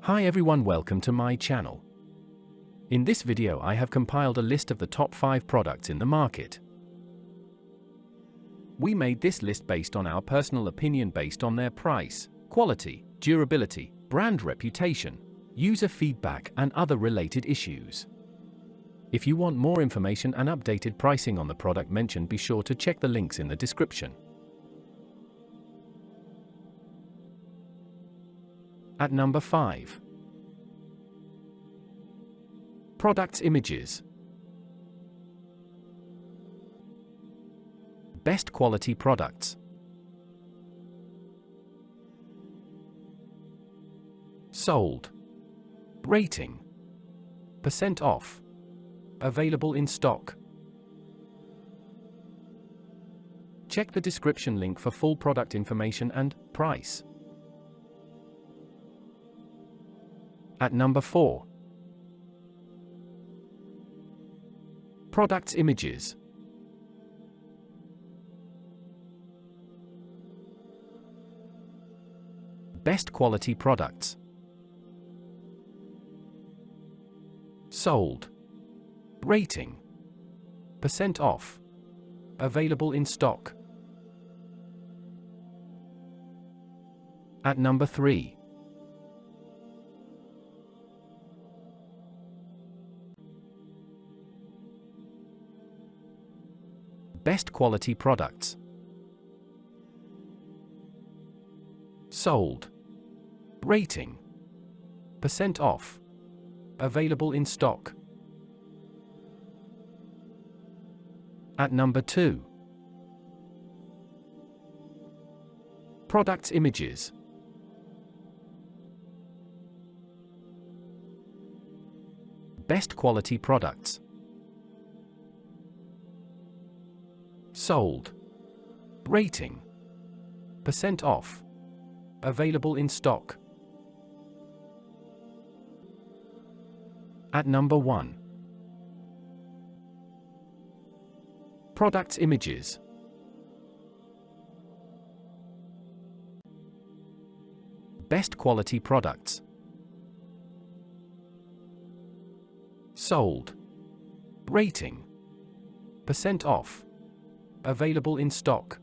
Hi everyone, welcome to my channel. In this video I have compiled a list of the top 5 products in the market. We made this list based on our personal opinion based on their price, quality, durability, brand reputation, user feedback and other related issues. If you want more information and updated pricing on the product mentioned, be sure to check the links in the description. At number 5. Products images. Best quality products. Sold. Rating. Percent off. Available in stock. Check the description link for full product information and price. At number 4. Products images. Best quality products. Sold. Rating. Percent off. Available in stock. At number 3. Best quality products. Sold. Rating. Percent off. Available in stock. At number 2. Products images. Best quality products. Sold. Rating. Percent off. Available in stock. At number 1. Products images. Best quality products. Sold. Rating. Percent off. Available in stock.